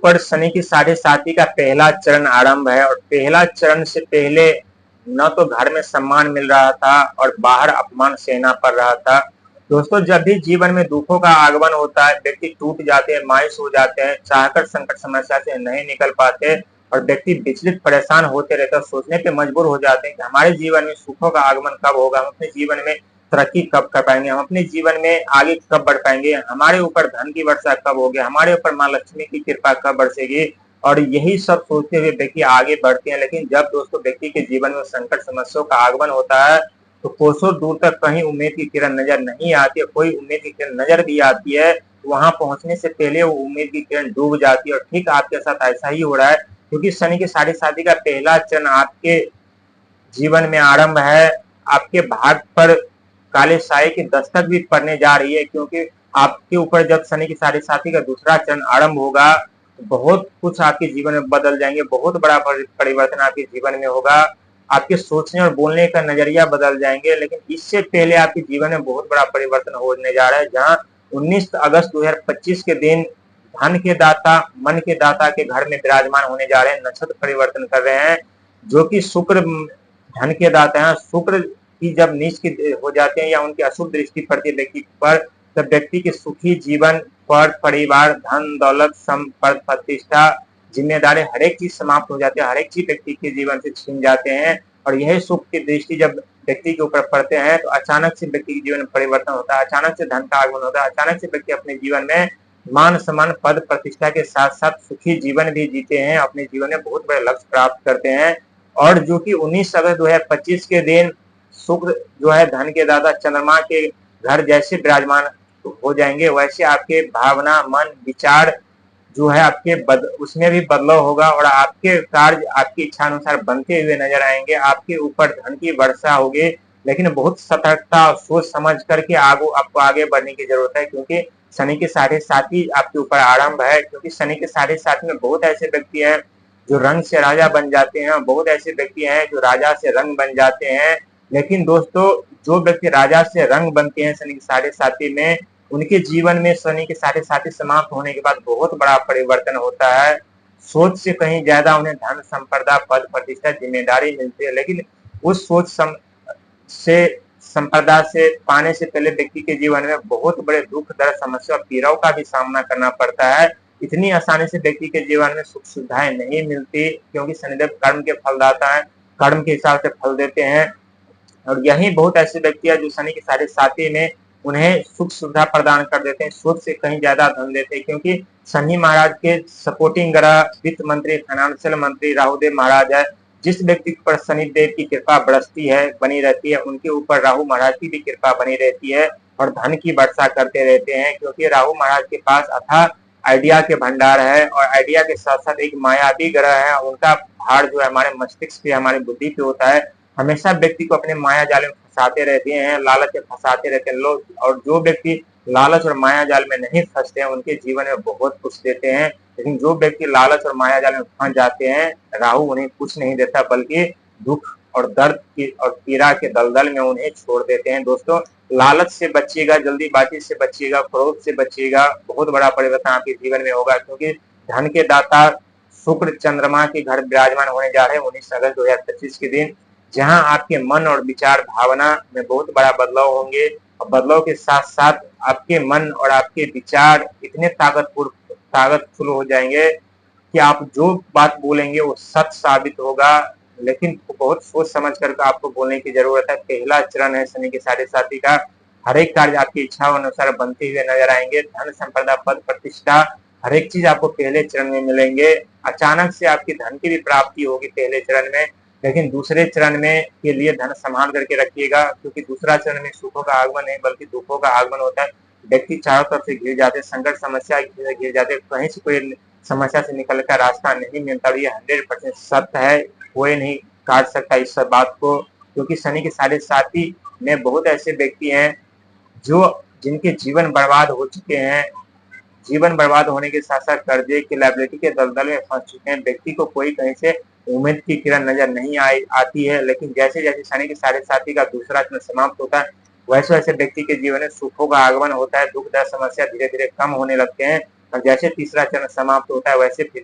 ऊपर शनि की 7.5 का पहला चरण आरंभ है और पहला चरण से पहले न तो घर में सम्मान मिल रहा था और बाहर अपमान सहना पड़ रहा था। दोस्तों, जब भी जीवन में दुखों का आगमन होता है, व्यक्ति टूट जाते हैं, मायूस हो जाते हैं, चाहकर संकट समस्या से नहीं निकल पाते और व्यक्ति विचलित परेशान होते रहते हैं, सोचने पे मजबूर हो जाते हैं कि हमारे जीवन में सुखों का आगमन कब होगा, हम अपने जीवन में तरक्की कब कर पाएंगे, हम अपने जीवन में आगे कब बढ़ पाएंगे, हमारे ऊपर धन की वर्षा कब होगी, हमारे ऊपर माँ लक्ष्मी की कृपा कब बरसेगी। और यही सब सोचते हुए व्यक्ति आगे बढ़ते हैं। लेकिन जब दोस्तों व्यक्ति के जीवन में संकट समस्याओं का आगमन होता है तो कोसों दूर तक कहीं उम्मीद की किरण नजर नहीं आती है। कोई उम्मीद की किरण नजर भी आती है, वहां पहुंचने से पहले वो उम्मीद की किरण डूब जाती है। और ठीक आपके साथ ऐसा ही हो रहा है, क्योंकि शनि की 7.5 का पहला चरण आपके जीवन में आरंभ है। आपके भाग पर काले साए की दस्तक भी पड़ने जा रही है, क्योंकि आपके ऊपर जब शनि की 7.5 का दूसरा चरण आरंभ होगा तो बहुत कुछ आपके जीवन में बदल जाएंगे, बहुत बड़ा परिवर्तन आपके जीवन में होगा। आपके सोचने और बोलने का नजरिया बदल जाएंगे। लेकिन इससे पहले आपके जीवन में बहुत बड़ा परिवर्तन होने जा रहा है, जहां 19 अगस्त 2025 के दिन धन के दाता, मन के दाता के घर में विराजमान होने जा रहे हैं, नक्षत्र परिवर्तन कर रहे हैं, जो कि शुक्र धन के दाता है। शुक्र की जब नीच की हो जाते हैं या उनकी अशुभ दृष्टि पड़ती है व्यक्ति पर, तब व्यक्ति के सुखी जीवन, पद, परिवार, धन दौलत, संपद, प्रतिष्ठा, जिम्मेदारी, हर एक चीज समाप्त हो जाती है, हर एक चीज व्यक्ति के जीवन से छिन जाते हैं। और यही सुख की दृष्टि जब व्यक्ति के ऊपर पड़ते हैं तो अचानक से व्यक्ति के जीवन में परिवर्तन होता है, अचानक से धन का आगमन होता है, अचानक से व्यक्ति अपने जीवन में मान सम्मान, पद, प्रतिष्ठा के साथ साथ सुखी जीवन भी जीते हैं, अपने जीवन में बहुत बड़े लक्ष्य प्राप्त करते हैं। और जो कि 19 अगस्त 2025 के दिन शुक्र जो है धन के दाता चंद्रमा के घर जैसे विराजमान हो जाएंगे, वैसे आपके भावना, मन, विचार जो है आपके उसमें भी बदलाव होगा और आपके कार्य आपकी इच्छा अनुसार बनते हुए नजर आएंगे। आपके ऊपर धन की वर्षा होगी, लेकिन बहुत सतर्कता और सोच समझ करके आपको आगे बढ़ने की जरूरत है, क्योंकि शनि के 7.5 आपके ऊपर आरंभ है। क्योंकि शनि के 7.5 में बहुत ऐसे व्यक्ति हैं जो रंग से राजा बन जाते हैं, बहुत ऐसे व्यक्ति हैं जो राजा से रंग बन जाते हैं। लेकिन दोस्तों, जो व्यक्ति राजा से रंग बनते हैं शनि की 7.5 में, उनके जीवन में शनि के 7.5 समाप्त होने के बाद बहुत बड़ा परिवर्तन होता है। सोच से कहीं ज्यादा उन्हें धन, संपदा, पद, प्रतिष्ठा, जिम्मेदारी मिलती है। लेकिन उस सोच से संपदा से पाने से पहले व्यक्ति के जीवन में बहुत बड़े दुख, दर्द, समस्या और पीड़ाओं का भी सामना करना पड़ता है। इतनी आसानी से व्यक्ति के जीवन में सुख सुविधाएं नहीं मिलती, क्योंकि शनिदेव कर्म के फलदाता है, कर्म के हिसाब से फल देते हैं। और यही बहुत ऐसे व्यक्ति है जो शनि की 7.5 में उन्हें सुख सुविधा प्रदान कर देते हैं, सोच से कहीं ज्यादा धन देते हैं। क्योंकि शनि महाराज के सपोर्टिंग ग्रह वित्त मंत्री, फाइनेंशियल मंत्री राहुदेव महाराज है। जिस व्यक्ति पर शनिदेव की कृपा बरसती है, बनी रहती है, उनके ऊपर राहु महाराज की भी कृपा बनी रहती है और धन की वर्षा करते रहते हैं। क्योंकि राहु महाराज के पास अथाह आइडिया के भंडार है और आइडिया के साथ साथ एक मायावी ग्रह है, उनका भार जो है हमारे मस्तिष्क पे, हमारी बुद्धि पे होता है। हमेशा व्यक्ति को अपने माया जाल में फंसाते रहते हैं, लालच में फंसाते रहते हैं लोग। और जो व्यक्ति लालच और माया जाल में नहीं फंसते हैं, उनके जीवन में बहुत कुछ देते हैं। लेकिन जो व्यक्ति लालच और माया जाल में फंस जाते हैं, राहु उन्हें कुछ नहीं देता, बल्कि दुख और दर्द की और पीड़ा के दलदल में उन्हें छोड़ देते हैं। दोस्तों, लालच से बचिएगा, जल्दीबाजी से बचिएगा, क्रोध से बचिएगा, बहुत बड़ा परिवर्तन आपके जीवन में होगा। क्योंकि धन के दाता शुक्र चंद्रमा के घर विराजमान होने जा रहे हैं 19 अगस्त 2025 के दिन, जहां आपके मन और विचार, भावना में बहुत बड़ा बदलाव होंगे। और बदलाव के साथ साथ आपके मन और आपके विचार इतने ताकतफुल हो जाएंगे कि आप जो बात बोलेंगे वो सच साबित होगा। लेकिन बहुत सोच समझ कर आपको बोलने की जरूरत है। पहला चरण है शनि के 7.5 का। हर एक कार्य आपकी इच्छा अनुसार बनते हुए नजर आएंगे। धन, संपदा, पद, प्रतिष्ठा, हर एक चीज आपको पहले चरण में मिलेंगे। अचानक से आपकी धन की भी प्राप्ति होगी पहले चरण में। लेकिन दूसरे चरण में के लिए धन संभाल करके रखिएगा, क्योंकि दूसरा चरण में सुखों का आगमन नहीं बल्कि दुखों का आगमन होता है। व्यक्ति चारों तरफ से घिर जाते, संकट समस्या घिर जाते, कहीं से कोई समस्या से निकल का रास्ता नहीं मिलता। ये 100% सत्य है, कोई नहीं काट सकता इस सब बात को। क्योंकि शनि की 7.5 में बहुत ऐसे व्यक्ति हैं जो जिनके जीवन बर्बाद हो चुके हैं, जीवन बर्बाद होने के साथ साथ कर्जे की लायबिलिटी के दलदल में फंस चुके हैं। व्यक्ति को कोई कहीं से उम्मीद की किरण नजर नहीं आती है। लेकिन जैसे जैसे शनि की 7.5 का दूसरा चरण समाप्त होता है, वैसे वैसे व्यक्ति के जीवन में सुखों का आगमन होता है, दुख दर्द समस्या धीरे धीरे कम होने लगते हैं और जैसे तीसरा चरण समाप्त होता है वैसे फिर